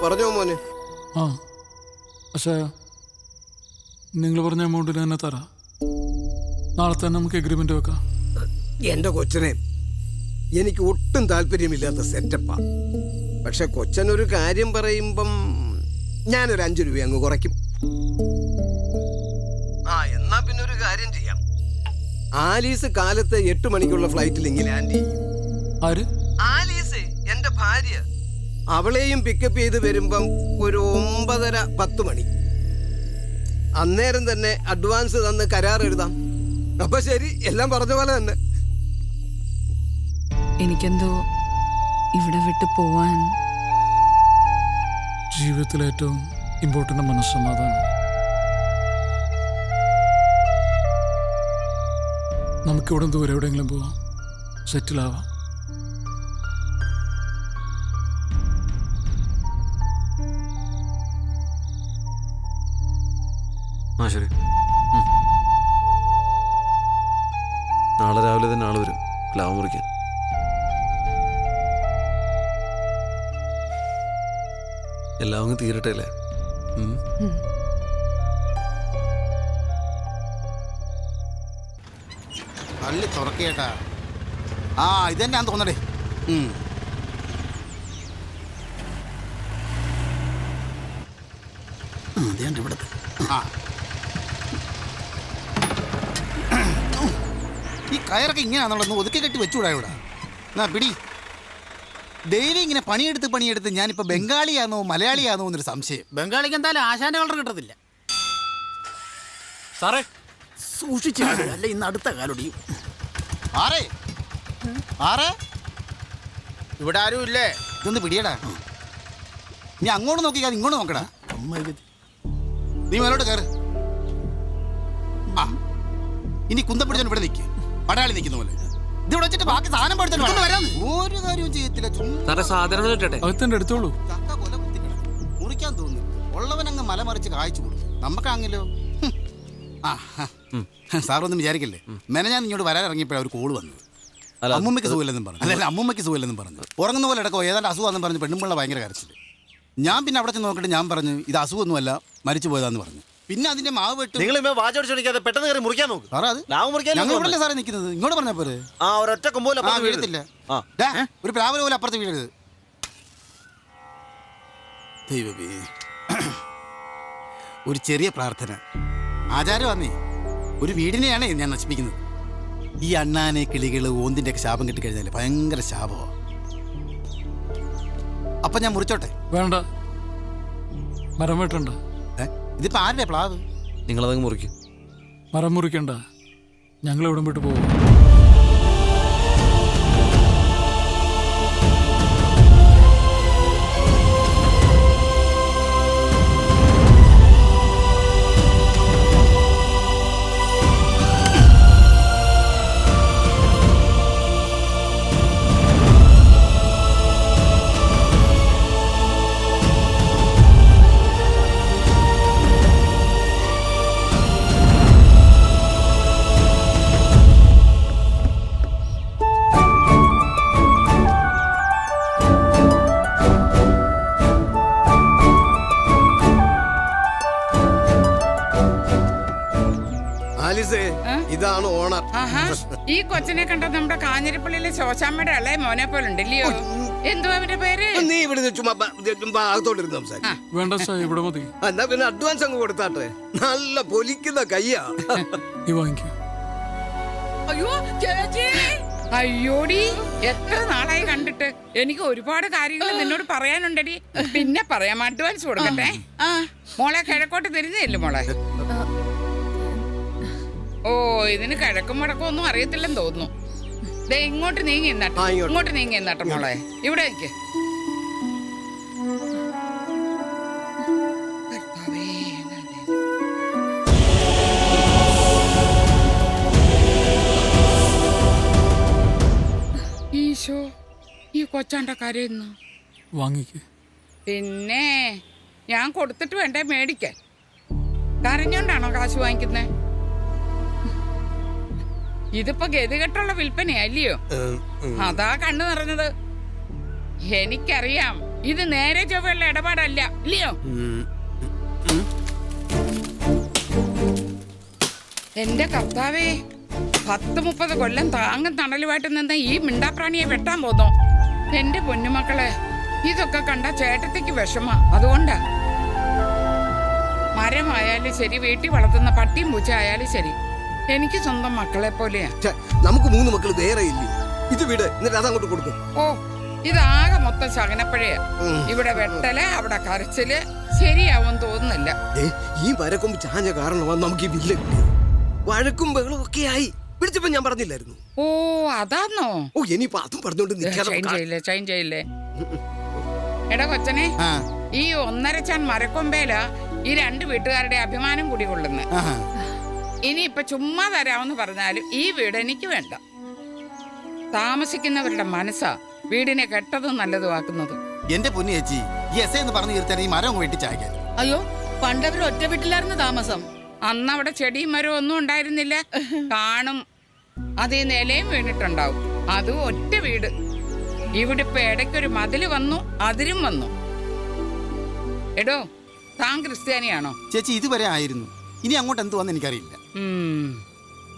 പറഞ്ഞോ മോനെ? ആ പക്ഷേ നിങ്ങൾ പറഞ്ഞ എമൗണ്ടിന് തന്നെ തരാം. നാളെ തന്നെ നമുക്ക് എഗ്രിമെന്റ് വെക്കാം. എന്റെ കൊച്ചനെ, എനിക്ക് ഒട്ടും താല്പര്യമില്ലാത്ത സെറ്റപ്പാ. പക്ഷെ കൊച്ചനൊരു കാര്യം പറയുമ്പം ഞാനൊരു 5 രൂപ അങ്ങ് കുറയ്ക്കും. ആ എന്നാ പിന്നെ ഒരു കാര്യം ചെയ്യാം. ആലീസ് കാലത്ത് 8 മണിക്കുള്ള ഫ്ലൈറ്റിൽ ഇങ്ങനെ ലാൻഡ് ചെയ്യും. ആര്? ആലീസ്, എന്റെ ഭാര്യ. അവളെയും പിക്കപ്പ് ചെയ്ത് വരുമ്പം ഒരു 9:30-10 മണി. അന്നേരം തന്നെ അഡ്വാൻസ് തന്ന് കരാർ എഴുതാം. അപ്പൊ ശരി, എല്ലാം പറഞ്ഞ പോലെ തന്നെ. എനിക്കെന്തോ ഇവിടെ വിട്ടു പോവാൻ. ജീവിതത്തിലെ ഏറ്റവും ഇമ്പോർട്ടൻ്റ് മനസ്സമാധാനം. നമുക്കിവിടെ ദൂരെ എവിടെയെങ്കിലും പോവാം, സെറ്റിലാവാം. ആ ശരി. നാളെ രാവിലെ തന്നെ ആള് വരും പ്ലാവ് മുറിക്കാൻ. എല്ലാം അങ്ങ് തീരട്ടെ അല്ലേ? പള്ളി തുറക്കേട്ടാ. ആ ഇതെന്നാന്ന് തോന്നടേ. ഇവിടത്തെ ഈ കയറൊക്കെ ഇങ്ങനെയാണെന്നുള്ളത് ഒതുക്കി കെട്ടി വെച്ചുകൂടാ ഇവിടെ. എന്നാ പിടി. ഡെയിലി ഇങ്ങനെ പണിയെടുത്ത് ഞാനിപ്പോ ബംഗാളിയാണോ മലയാളിയാണോ എന്നൊരു സംശയം. ബംഗാളിക്ക് എന്തായാലും ആശാന്റെ കളർ കിട്ടത്തില്ല സാറേ. സൂക്ഷിച്ചു, അല്ല ഇന്ന് അടുത്ത കാലൊടിയും. ആറേ ആറേ, ഇവിടെ ആരും ഇല്ലേ? ഇതൊന്ന് പിടിയടാ. നീ അങ്ങോട്ട് നോക്കിക്കാതെ ഇങ്ങോട്ട് നോക്കടാ. നീ മേലോട്ട് കയറ്. ആ ഇനി കുന്തപ്പിടിച്ചാൽ ഇവിടെ നിൽക്ക്, പടയാളി നിൽക്കുന്ന പോലെ. ഇതിവിടെ വെച്ചിട്ട് ബാക്കി സാധനം പഠിച്ചിട്ട് വരാം. ഒരു കാര്യവും ചെയ്യത്തില്ല. സാധനം അകത്തന്നെ എടുത്തോളൂ. ചക്ക കൊല കുത്തിക്കിടക്കും, മുറിക്കാൻ തോന്നുന്നു. ഉള്ളവനങ്ങ് മലമറിച്ച് കായ്ച്ചു കൊടുക്കും. നമുക്കാണെങ്കിലോ സാറൊന്നും വിചാരിക്കല്ലേ. ഞാൻ ഇങ്ങോട്ട് വരാൻ ഇറങ്ങിയപ്പോഴാണ് ഒരു കോള് വന്നത്. അമ്മൂമ്മയ്ക്ക് സുഖമില്ലെന്നും പറഞ്ഞു. അല്ല അമ്മൂമ്മയ്ക്ക് സുഖമില്ലെന്നും പറഞ്ഞു. ഉറങ്ങുന്ന പോലെ ഇടക്കോ ഏതാണ്ട് അസുഖമാണെന്ന് പറഞ്ഞ് പെണ്ണുമ്പിള്ള ഭയങ്കര കരച്ചിൽ. ഞാൻ പിന്നെ അവിടെ ചെന്ന് നോക്കിയിട്ട് ഞാൻ പറഞ്ഞു ഇത് അസുഖമൊന്നുമല്ല, മരിച്ചു പോയതാന്ന് പറഞ്ഞു. പിന്നെ അതിന്റെ മാവ് വെട്ടും. നിങ്ങൾ വാചോടിച്ചോടിക്കാതെ പെട്ടെന്ന് കയറി മുറിക്കാൻ നോക്ക്. ഞങ്ങൾ ഇവിടെ സാറേ നിൽക്കുന്നത്. ഇങ്ങോട്ട് പറഞ്ഞ പോലെ ഒരൊറ്റ കൊമ്പോല വീഴത്തില്ല. ഒരു പ്ലാവിലെ പോലെ അപ്പുറത്ത് വീഴരുത്. ദൈവമേ, ഒരു ചെറിയ പ്രാർത്ഥന. ആചാരം വന്നേ, ഒരു വീടിനെയാണ് ഞാൻ നശിപ്പിക്കുന്നത്. ഈ അണ്ണാനെ കിളികള് ഓന്തിന്റെ ഒക്കെ ശാപം കിട്ടിക്കഴിഞ്ഞാല് ഭയങ്കര ശാപമാണ്. അപ്പൊ ഞാൻ മുറിച്ചോട്ടെ? വേണ്ട, മരം വെട്ടണ്ട. ഇതിപ്പോ ആരുടെ പ്ലാവ്? നിങ്ങളതങ്ങ് മുറിക്കും. മരം മുറിക്കണ്ട, ഞങ്ങൾ ഇവിടെ വിട്ട് പോകും. ഇതാണ് ഓണർ. ഈ കൊച്ചിനെ കണ്ട നമ്മുടെ കാഞ്ഞിരപ്പള്ളിയിലെ ശോശാമ്മയുടെ ഇളയ മോനെ പോലെ ഉണ്ടല്ലയോ? എന്തുവാ അവന്റെ പേര്? നീ ഇവിടെ ചുമ്മാ ഭാഗത്തോട്ടിരുന്ന് സംസാരിക്കും. വേണ്ട സാർ, ഇവിടെ മതി. എന്നാ പിന്നെ അഡ്വാൻസ് അങ്ങ് കൊടുത്താട്ടെ. നല്ല പൊലിക്കുന്ന കയ്യാ. അയ്യോ ചേച്ചി, അയ്യോടി, എത്ര നാളായി കണ്ടിട്ട്. എനിക്ക് ഒരുപാട് കാര്യങ്ങൾ നിന്നോട് പറയാനുണ്ടടി. പിന്നെ പറയാം. അഡ്വാൻസ് കൊടുക്കട്ടെ. മോളെ കിഴക്കോട്ട് തിരിഞ്ഞില്ലേ മോളെ? ഓ, ഇതിന് കിഴക്കും വടക്കും ഒന്നും അറിയത്തില്ലെന്ന് തോന്നുന്നു. ദേ ഇങ്ങോട്ട് നീങ്ങി എന്നാട്ടെ, ഇങ്ങോട്ട് നീങ്ങി എന്നാട്ടെ മോളെ. ഇവിടെ നിൽക്ക്. ഈശോ, ഈ കൊച്ചാണ്ട കരയുന്നു. വാങ്ങിക്ക്. പിന്നെ ഞാൻ കൊടുത്തിട്ട് വേണ്ടേ മേടിക്കാൻ? കരഞ്ഞോണ്ടാണോ കാശ് വാങ്ങിക്കുന്നേ? ഇതിപ്പോ ഗതികെട്ടുള്ള വിൽപ്പനയല്ലയോ? അതാ കണ്ണു നിറഞ്ഞത്. എനിക്കറിയാം ഇത് നേരെ ചൊവ്വയുള്ള ഇടപാടല്ല, ഇല്ലയോ? എന്റെ കർത്താവേ, 10-30 കൊല്ലം താങ്ങും തണലുമായിട്ട് നിന്ന് ഈ മിണ്ടാപ്രാണിയെ വെട്ടാൻ പോന്നോ? എന്റെ പൊന്നുമക്കളെ, ഇതൊക്കെ കണ്ട ചേട്ടത്തിക്ക് വിഷമ. അതുകൊണ്ടാ മരമായാലും ശരി, വീട്ടിൽ വളർത്തുന്ന പട്ടിയും പൂച്ച ആയാലും ശരി, എനിക്ക് സ്വന്തം മക്കളെ പോലെയാ. നമുക്ക് 3 മക്കൾ വേറെ ഇല്ലേ? ഇത് വീട്, എന്നിട്ട് അതങ്ങോട്ട് കൊടുക്കും. ഓ, ഇതാകെ മൊത്തം ശകനപ്പഴയാ. ഇവിടെ വെട്ടല്, അവിടെ കരച്ചില്, ശരിയാവും തോന്നുന്നില്ല. ഈ മരക്കൊമ്പ് ചാഞ്ഞ കാരണമാണ് നമുക്ക് ഈ വില്ല കിട്ടിയത്. വഴക്കും ബഹളും ഒക്കെ ആയി. പിടിച്ചപ്പോ ഞാൻ പറഞ്ഞില്ലായിരുന്നു? ഓ, അതാന്നോ? ഓ, ഇനിയിപ്പോ അതും പറഞ്ഞോണ്ട് ചൈൻ ചെയ്യില്ലേ. എടാ കൊച്ചനെ, ഈ 1.5 ചാൻ മരക്കൊമ്പേല ഈ 2 വീട്ടുകാരുടെ അഭിമാനം കൂടി കൊള്ളുന്നു. ഇനിയിപ്പൊ ചുമ്മാ തരാമെന്ന് പറഞ്ഞാലും ഈ വീട് എനിക്ക് വേണ്ട. താമസിക്കുന്നവരുടെ മനസ്സാ വീടിനെ കെട്ടതും നല്ലതുമാക്കുന്നത്. എന്റെ പൊന്നു ചേച്ചി, ഈ എസ് എന്ന് പറഞ്ഞു തീർത്താൻ ഈ മരം വെട്ടി ചായ്ക്കാൻ. അയ്യോ, പണ്ടവർ ഒറ്റ വീട്ടിലായിരുന്നു താമസം. അന്ന് അവിടെ ചെടിയും മരവും ഒന്നും ഉണ്ടായിരുന്നില്ല. കാണും, അതേ നിലയും വീണിട്ടുണ്ടാവും. അതും ഒറ്റ വീട്. ഇവിടെ ഇപ്പൊ ഇടയ്ക്കൊരു മതില് വന്നു, അതിരും വന്നു. എടോ, താൻ ക്രിസ്ത്യാനിയാണോ? ചേച്ചി ഇതുവരെ ആയിരുന്നു, ഇനി അങ്ങോട്ട് എന്തുവാന്ന് എനിക്കറിയില്ല.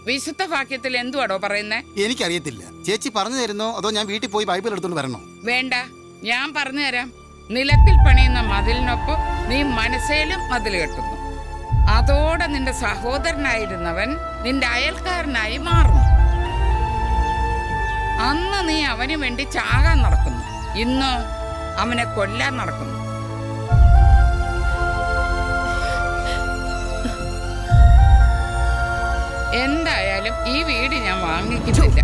വിശുദ്ധ വാക്യത്തിൽ എന്തുവാടോ പറയുന്നേ? എനിക്കറിയത്തില്ല. ചേച്ചി പറഞ്ഞു തരുന്നോ അതോ ഞാൻ വീട്ടിൽ പോയി ബൈബിൾ എടുത്തോണ്ട് വരണോ? വേണ്ട, ഞാൻ പറഞ്ഞു തരാം. നിലത്തിൽ പണിയുന്ന മതിലിനൊപ്പം നീ മനസ്സേലും മതിൽ കെട്ടുന്നു. അതോടെ നിന്റെ സഹോദരനായിരുന്നവൻ നിന്റെ അയൽക്കാരനായി മാറുന്നു. അന്ന് നീ അവന് വേണ്ടി ചാകാൻ നടക്കുന്നു, ഇന്ന് അവനെ കൊല്ലാൻ നടക്കുന്നു. എന്തായാലും ഈ വീട് ഞാൻ വാങ്ങിക്കുന്നില്ല.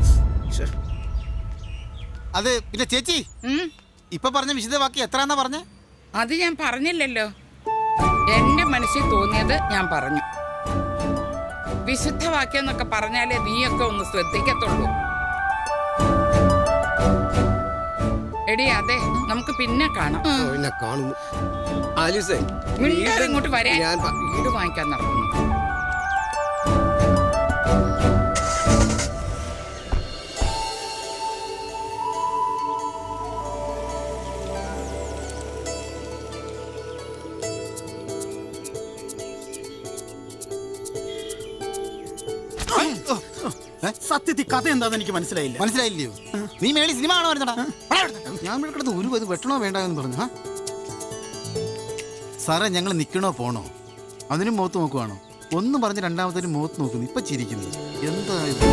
അത് പിന്നെ ചേച്ചി ഇപ്പൊ പറഞ്ഞ വിശുദ്ധവാക്യം എത്രന്നാ പറഞ്ഞ? അത് ഞാൻ പറഞ്ഞില്ലല്ലോ. എന്റെ മനസ്സിൽ തോന്നിയത് ഞാൻ പറഞ്ഞു. വിശുദ്ധവാക്യം എന്നൊക്കെ പറഞ്ഞാലേ നീയൊക്കെ ഒന്ന് ശ്രദ്ധിക്കത്തുള്ളൂ. എടി, അതെ, നമുക്ക് പിന്നെ കാണാം. പിന്നെ കാണുന്നു. ആലീസേ, മിണ്ടാതെ ഇങ്ങോട്ട് വരാൻ. ഞാൻ വീട് വാങ്ങിക്കാൻ നടക്കുന്നു. സത്യത്തിൽ കഥ എന്താന്ന് എനിക്ക് മനസ്സിലായില്ല. മനസ്സിലായില്ലയോ? നീ മേളി സിനിമ ആണോ വരുന്നടാ? ഞാൻ ഇവിടെ കിടന്ന് ഒരു ഇത് വെട്ടണോ വേണ്ട എന്ന് പറഞ്ഞു. സാറേ, ഞങ്ങൾ നിൽക്കണോ പോണോ? അതിനും മുഖത്ത് നോക്കുവാണോ? ഒന്നും പറഞ്ഞ് രണ്ടാമത്തേനും മുഖത്ത് നോക്കുന്നു. ഇപ്പൊ ചിരിക്കുന്നു. എന്താ ഇത്?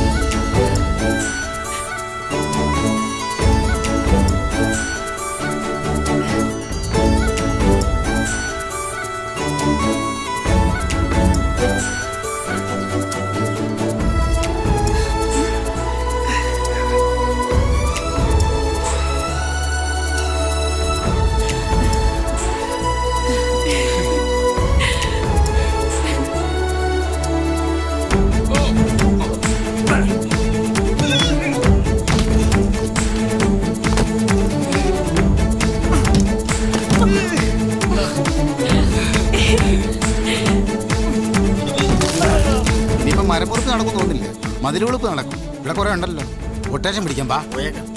ഇനിയിപ്പം മരപ്പുറത്ത് നടക്കും തോന്നില്ല, മതിലുകൊളുപ്പ് നടക്കും. ഇവിടെ കുറെ ഉണ്ടല്ലോ. കൊട്ടേഷൻ പിടിക്കാം, പാ പോയേക്കാം.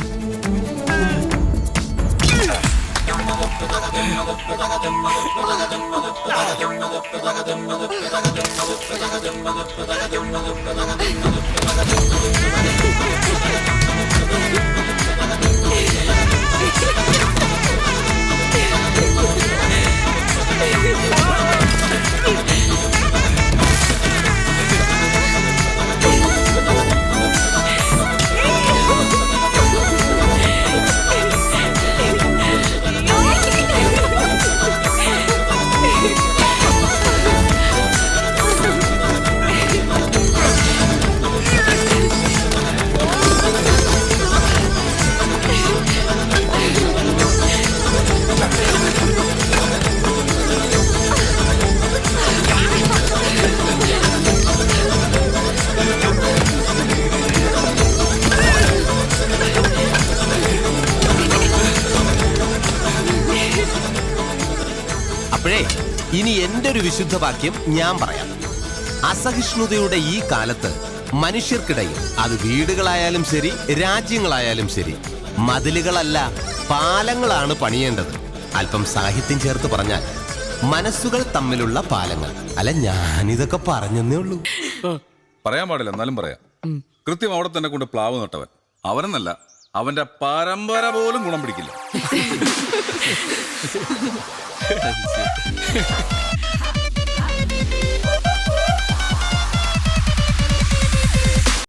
അപ്പോഴേ ഇനി എൻ്റെ ഒരു വിശുദ്ധവാക്യം ഞാൻ പറയാം. അസഹിഷ്ണുതയുടെ ഈ കാലത്ത് മനുഷ്യർക്കിടയിൽ, അത് വീടുകളായാലും ശരി, രാജ്യങ്ങളായാലും ശരി, മതിലുകളല്ല പാലങ്ങളാണ് പണിയേണ്ടത്. അല്പം സാഹിത്യം ചേർത്ത് പറഞ്ഞാൽ മനസ്സുകൾ തമ്മിലുള്ള പാലങ്ങൾ. അല്ല, ഞാനിതൊക്കെ പറഞ്ഞെന്നേ ഉള്ളൂ. പറയാൻ പാടില്ല, എന്നാലും പറയാം. കൃത്യം അവിടെ തന്നെ കൊണ്ട് പ്ലാവ് നട്ടവൻ അവനെന്നല്ല, അവന്റെ പരമ്പര പോലും ഗുണം പിടിക്കില്ല.